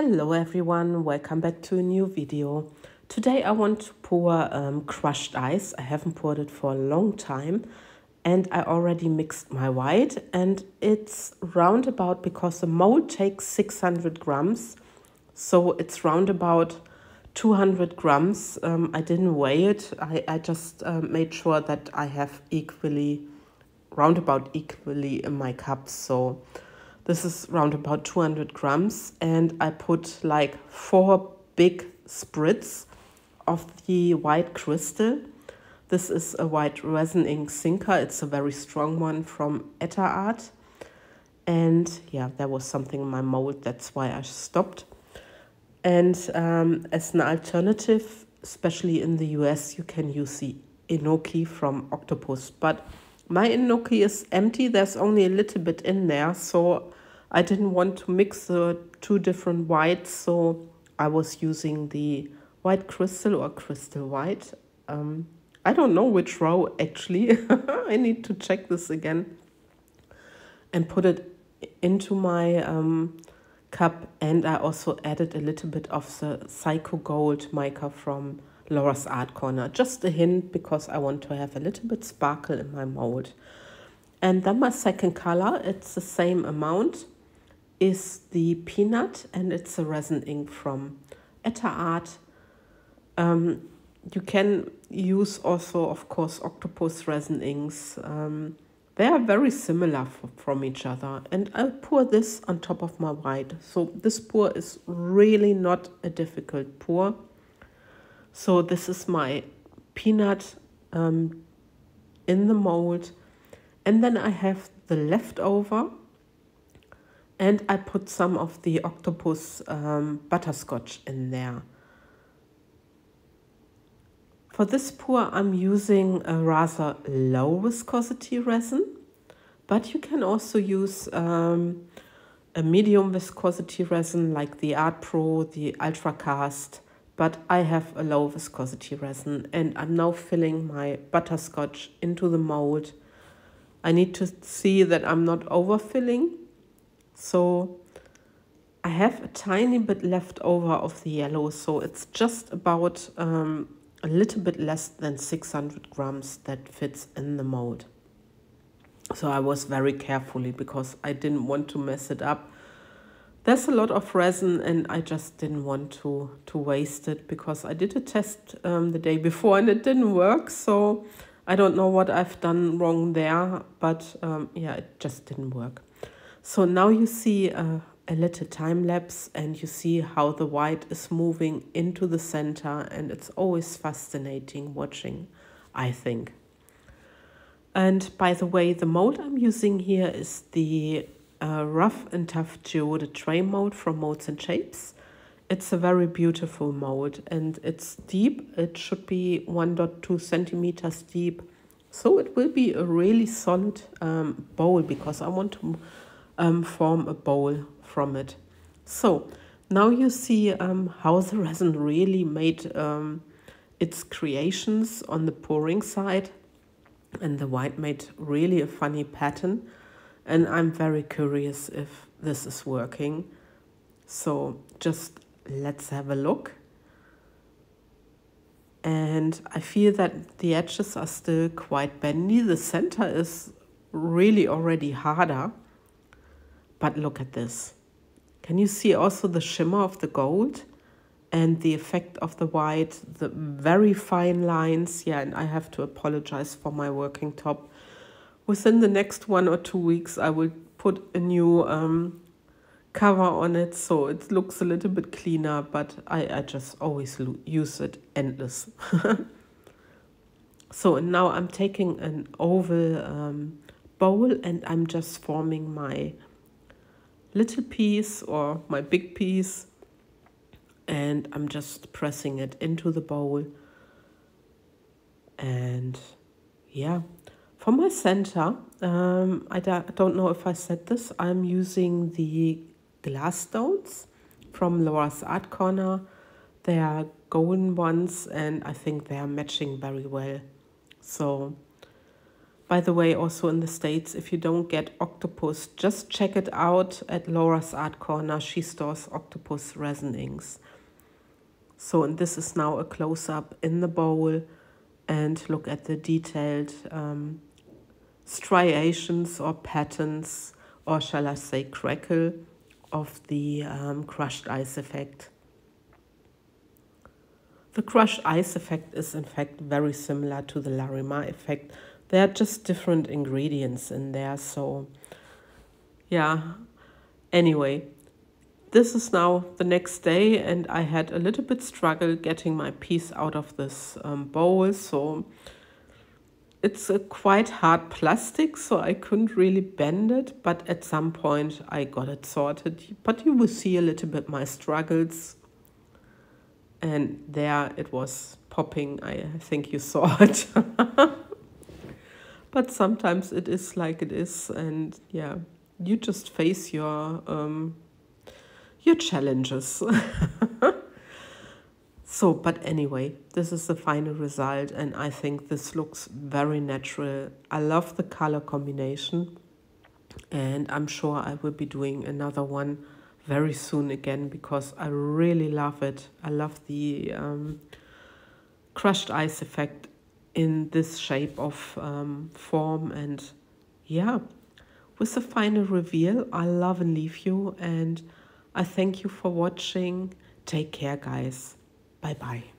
Hello everyone, welcome back to a new video. Today I want to pour crushed ice. I haven't poured it for a long time and I already mixed my white, and it's roundabout, because the mold takes 600 grams, so it's roundabout 200 grams. I didn't weigh it, I just made sure that I have roundabout equally in my cups. So this is round about 200 grams, and I put like 4 big spritz of the white crystal. This is a white resin ink sinker. It's a very strong one from Etter Art. And yeah, there was something in my mold, that's why I stopped. And as an alternative, especially in the US, you can use the enoki from Octopus. But my enoki is empty, there's only a little bit in there, so I didn't want to mix the two different whites, so I was using the white crystal or crystal white. I don't know which row actually, I need to check this again. And put it into my cup, and I also added a little bit of the Psycho Gold mica from Laura's Art Corner. Just a hint, because I want to have a little bit sparkle in my mold. And then my second color, it's the same amount, is the Peanut, and it's a resin ink from Etter Art. You can use also, of course, Octopus Resin Inks. They are very similar from each other. And I'll pour this on top of my white. So this pour is really not a difficult pour. So this is my Peanut in the mold. And then I have the leftover. And I put some of the Octopus butterscotch in there. For this pour, I'm using a rather low viscosity resin, but you can also use a medium viscosity resin like the Art Pro, the Ultra Cast, but I have a low viscosity resin, and I'm now filling my butterscotch into the mold. I need to see that I'm not overfilling, so I have a tiny bit left over of the yellow, so it's just about a little bit less than 600 grams that fits in the mold. So I was very carefully, because I didn't want to mess it up. There's a lot of resin and I just didn't want to waste it, because I did a test the day before and it didn't work. So I don't know what I've done wrong there, but yeah, it just didn't work. So now you see a little time lapse, and you see how the white is moving into the center, and it's always fascinating watching, I think. And by the way, the mold I'm using here is the Rough and Tough Geode tray mold from MoldsandShapes. It's a very beautiful mold, and it's deep. It should be 1.2 centimeters deep. So it will be a really solid bowl, because I want to form a bowl from it. So now you see how the resin really made its creations on the pouring side, and the white made really a funny pattern, and I'm very curious if this is working. So just let's have a look. And I feel that the edges are still quite bendy. The center is really already harder, but look at this. Can you see also the shimmer of the gold and the effect of the white, the very fine lines? Yeah, and I have to apologize for my working top. Within the next 1 or 2 weeks, I will put a new cover on it, so it looks a little bit cleaner, but I just always use it endless. So now I'm taking an oval bowl, and I'm just forming my little piece or my big piece, and I'm just pressing it into the bowl. And yeah, for my center, I don't know if I said this, I'm using the glass stones from Laura's Art Corner. They are golden ones, and I think they are matching very well. So By the way, also in the States, if you don't get Octopus, just check it out at Laura's Art Corner. She stores Octopus Resin Inks. So, and this is now a close-up in the bowl, and look at the detailed striations or patterns, or shall I say crackle, of the crushed ice effect. The crushed ice effect is in fact very similar to the Larimar effect. There are just different ingredients in there, so yeah. Anyway, this is now the next day, and I had a little bit struggle getting my piece out of this bowl, so it's a quite hard plastic, so I couldn't really bend it, but at some point I got it sorted. But you will see a little bit my struggles. And there it was popping. I think you saw it. But sometimes it is like it is, and yeah, you just face your challenges. So, but anyway, this is the final result, and I think this looks very natural. I love the color combination, and I'm sure I will be doing another one very soon again, because I really love it. I love the crushed ice effect in this shape of form. And yeah, with the final reveal, I love and leave you, and I thank you for watching. Take care, guys. Bye bye.